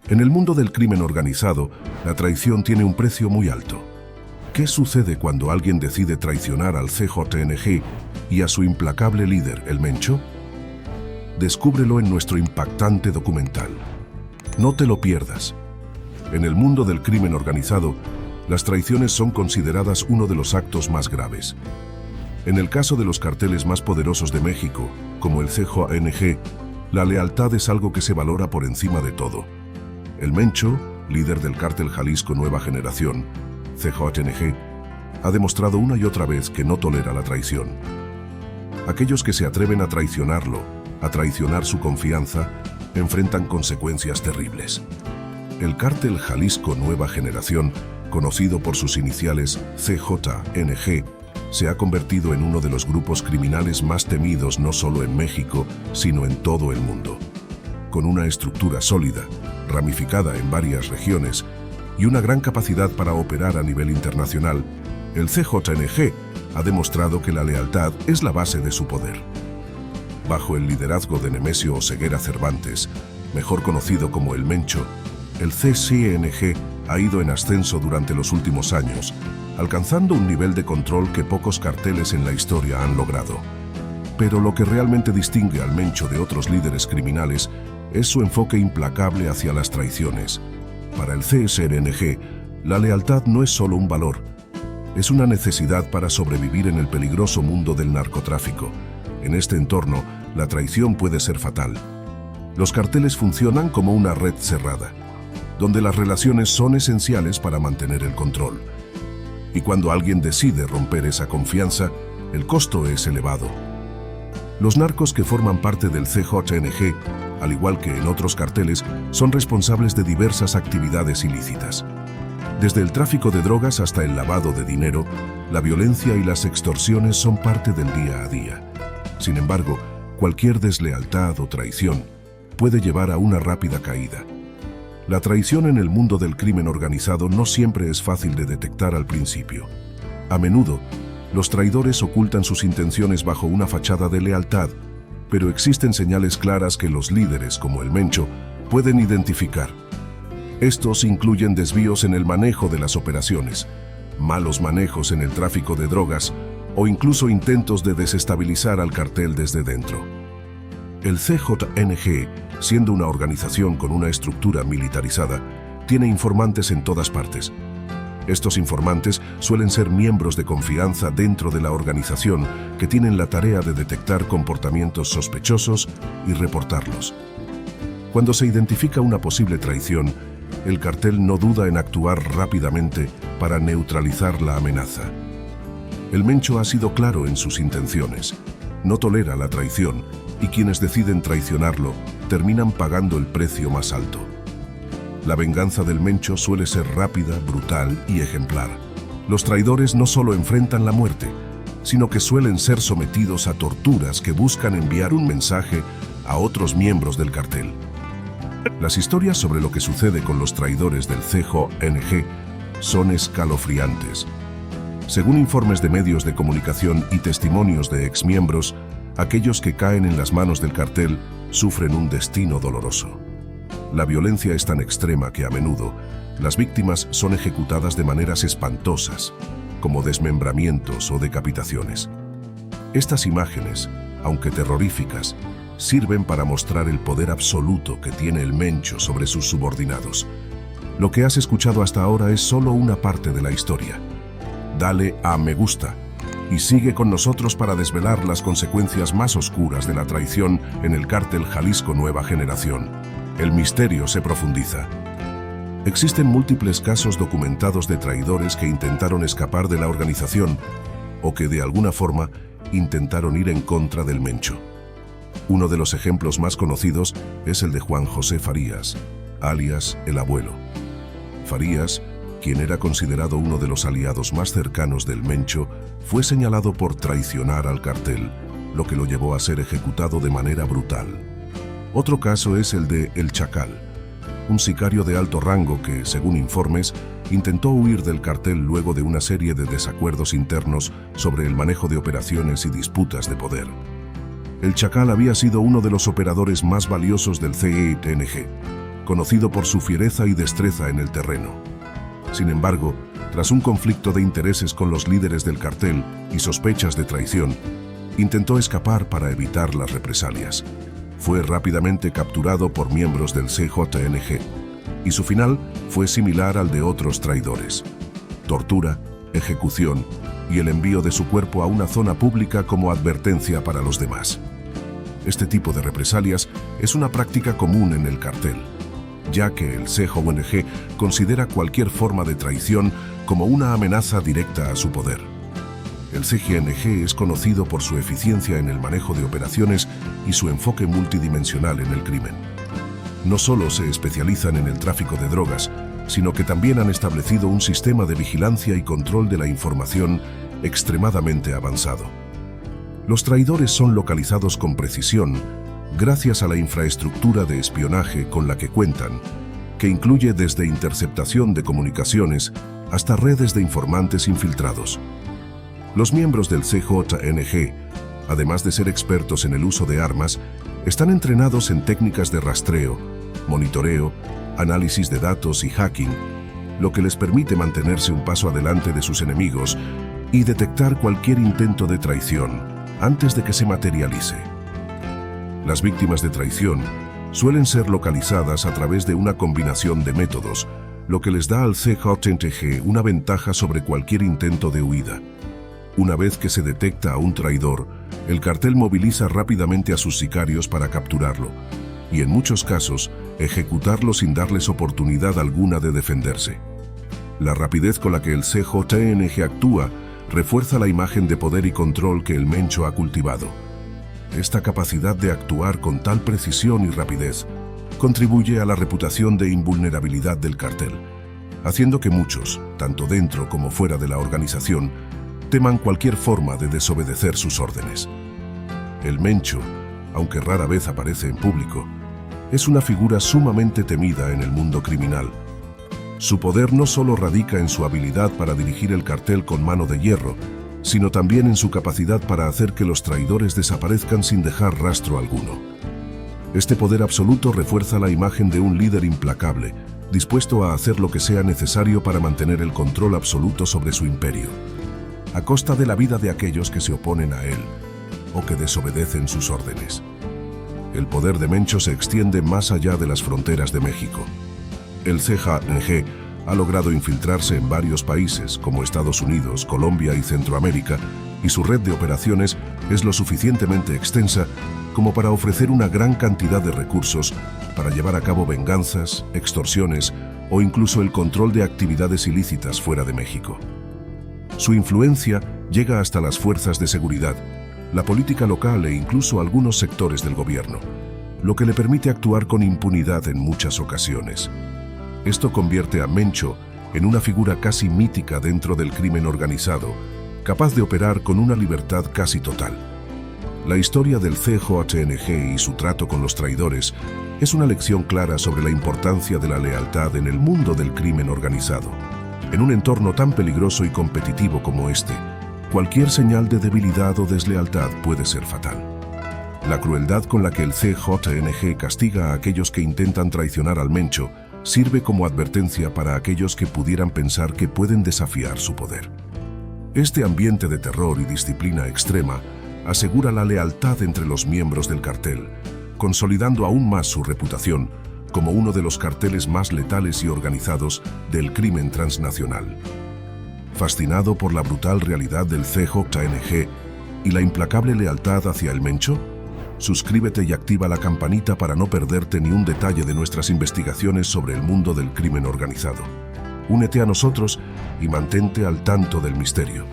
En el mundo del crimen organizado, la traición tiene un precio muy alto. ¿Qué sucede cuando alguien decide traicionar al CJNG y a su implacable líder, el Mencho? Descúbrelo en nuestro impactante documental. No te lo pierdas. En el mundo del crimen organizado, las traiciones son consideradas uno de los actos más graves. En el caso de los carteles más poderosos de México, como el CJNG, la lealtad es algo que se valora por encima de todo. El Mencho, líder del cártel Jalisco Nueva Generación, CJNG, ha demostrado una y otra vez que no tolera la traición. Aquellos que se atreven a traicionarlo, a traicionar su confianza, enfrentan consecuencias terribles. El cártel Jalisco Nueva Generación, conocido por sus iniciales CJNG, se ha convertido en uno de los grupos criminales más temidos no solo en México, sino en todo el mundo. Con una estructura sólida, ramificada en varias regiones, y una gran capacidad para operar a nivel internacional, el CJNG ha demostrado que la lealtad es la base de su poder. Bajo el liderazgo de Nemesio Oseguera Cervantes, mejor conocido como el Mencho, el CJNG ha ido en ascenso durante los últimos años, alcanzando un nivel de control que pocos carteles en la historia han logrado. Pero lo que realmente distingue al Mencho de otros líderes criminales es su enfoque implacable hacia las traiciones. Para el CJNG, la lealtad no es solo un valor, es una necesidad para sobrevivir en el peligroso mundo del narcotráfico. En este entorno, la traición puede ser fatal. Los carteles funcionan como una red cerrada, donde las relaciones son esenciales para mantener el control. Y cuando alguien decide romper esa confianza, el costo es elevado. Los narcos que forman parte del CJNG, al igual que en otros carteles, son responsables de diversas actividades ilícitas. Desde el tráfico de drogas hasta el lavado de dinero, la violencia y las extorsiones son parte del día a día. Sin embargo, cualquier deslealtad o traición puede llevar a una rápida caída. La traición en el mundo del crimen organizado no siempre es fácil de detectar al principio. A menudo, los traidores ocultan sus intenciones bajo una fachada de lealtad, pero existen señales claras que los líderes, como el Mencho, pueden identificar. Estos incluyen desvíos en el manejo de las operaciones, malos manejos en el tráfico de drogas o incluso intentos de desestabilizar al cartel desde dentro. El CJNG, siendo una organización con una estructura militarizada, tiene informantes en todas partes. Estos informantes suelen ser miembros de confianza dentro de la organización que tienen la tarea de detectar comportamientos sospechosos y reportarlos. Cuando se identifica una posible traición, el cartel no duda en actuar rápidamente para neutralizar la amenaza. El Mencho ha sido claro en sus intenciones. No tolera la traición y quienes deciden traicionarlo terminan pagando el precio más alto. La venganza del Mencho suele ser rápida, brutal y ejemplar. Los traidores no solo enfrentan la muerte, sino que suelen ser sometidos a torturas que buscan enviar un mensaje a otros miembros del cartel. Las historias sobre lo que sucede con los traidores del CJNG son escalofriantes. Según informes de medios de comunicación y testimonios de exmiembros, aquellos que caen en las manos del cartel sufren un destino doloroso. La violencia es tan extrema que a menudo las víctimas son ejecutadas de maneras espantosas, como desmembramientos o decapitaciones. Estas imágenes, aunque terroríficas, sirven para mostrar el poder absoluto que tiene el Mencho sobre sus subordinados. Lo que has escuchado hasta ahora es solo una parte de la historia. Dale a me gusta y sigue con nosotros para desvelar las consecuencias más oscuras de la traición en el cártel Jalisco Nueva Generación. El misterio se profundiza. Existen múltiples casos documentados de traidores que intentaron escapar de la organización o que de alguna forma intentaron ir en contra del Mencho. Uno de los ejemplos más conocidos es el de Juan José Farías, alias El Abuelo. Farías, quien era considerado uno de los aliados más cercanos del Mencho, fue señalado por traicionar al cartel, lo que lo llevó a ser ejecutado de manera brutal. Otro caso es el de El Chacal, un sicario de alto rango que, según informes, intentó huir del cartel luego de una serie de desacuerdos internos sobre el manejo de operaciones y disputas de poder. El Chacal había sido uno de los operadores más valiosos del CJNG. conocido por su fiereza y destreza en el terreno. Sin embargo, tras un conflicto de intereses con los líderes del cartel y sospechas de traición, intentó escapar para evitar las represalias. Fue rápidamente capturado por miembros del CJNG, y su final fue similar al de otros traidores: tortura, ejecución y el envío de su cuerpo a una zona pública como advertencia para los demás. Este tipo de represalias es una práctica común en el cartel, ya que el CJNG considera cualquier forma de traición como una amenaza directa a su poder. El CJNG es conocido por su eficiencia en el manejo de operaciones y su enfoque multidimensional en el crimen. No solo se especializan en el tráfico de drogas, sino que también han establecido un sistema de vigilancia y control de la información extremadamente avanzado. Los traidores son localizados con precisión gracias a la infraestructura de espionaje con la que cuentan, que incluye desde interceptación de comunicaciones hasta redes de informantes infiltrados. Los miembros del CJNG, además de ser expertos en el uso de armas, están entrenados en técnicas de rastreo, monitoreo, análisis de datos y hacking, lo que les permite mantenerse un paso adelante de sus enemigos y detectar cualquier intento de traición antes de que se materialice. Las víctimas de traición suelen ser localizadas a través de una combinación de métodos, lo que les da al CJNG una ventaja sobre cualquier intento de huida. Una vez que se detecta a un traidor, el cartel moviliza rápidamente a sus sicarios para capturarlo, y en muchos casos, ejecutarlo sin darles oportunidad alguna de defenderse. La rapidez con la que el CJNG actúa refuerza la imagen de poder y control que el Mencho ha cultivado. Esta capacidad de actuar con tal precisión y rapidez contribuye a la reputación de invulnerabilidad del cartel, haciendo que muchos, tanto dentro como fuera de la organización, teman cualquier forma de desobedecer sus órdenes. El Mencho, aunque rara vez aparece en público, es una figura sumamente temida en el mundo criminal. Su poder no solo radica en su habilidad para dirigir el cartel con mano de hierro, sino también en su capacidad para hacer que los traidores desaparezcan sin dejar rastro alguno. Este poder absoluto refuerza la imagen de un líder implacable, dispuesto a hacer lo que sea necesario para mantener el control absoluto sobre su imperio, a costa de la vida de aquellos que se oponen a él o que desobedecen sus órdenes. El poder de Mencho se extiende más allá de las fronteras de México. El CJNG ha logrado infiltrarse en varios países como Estados Unidos, Colombia y Centroamérica, y su red de operaciones es lo suficientemente extensa como para ofrecer una gran cantidad de recursos para llevar a cabo venganzas, extorsiones o incluso el control de actividades ilícitas fuera de México. Su influencia llega hasta las fuerzas de seguridad, la política local e incluso algunos sectores del gobierno, lo que le permite actuar con impunidad en muchas ocasiones. Esto convierte a Mencho en una figura casi mítica dentro del crimen organizado, capaz de operar con una libertad casi total. La historia del CJNG y su trato con los traidores es una lección clara sobre la importancia de la lealtad en el mundo del crimen organizado. En un entorno tan peligroso y competitivo como este, cualquier señal de debilidad o deslealtad puede ser fatal. La crueldad con la que el CJNG castiga a aquellos que intentan traicionar al Mencho sirve como advertencia para aquellos que pudieran pensar que pueden desafiar su poder. Este ambiente de terror y disciplina extrema asegura la lealtad entre los miembros del cartel, consolidando aún más su reputación como uno de los carteles más letales y organizados del crimen transnacional. ¿Fascinado por la brutal realidad del CJNG y la implacable lealtad hacia el Mencho? Suscríbete y activa la campanita para no perderte ni un detalle de nuestras investigaciones sobre el mundo del crimen organizado. Únete a nosotros y mantente al tanto del misterio.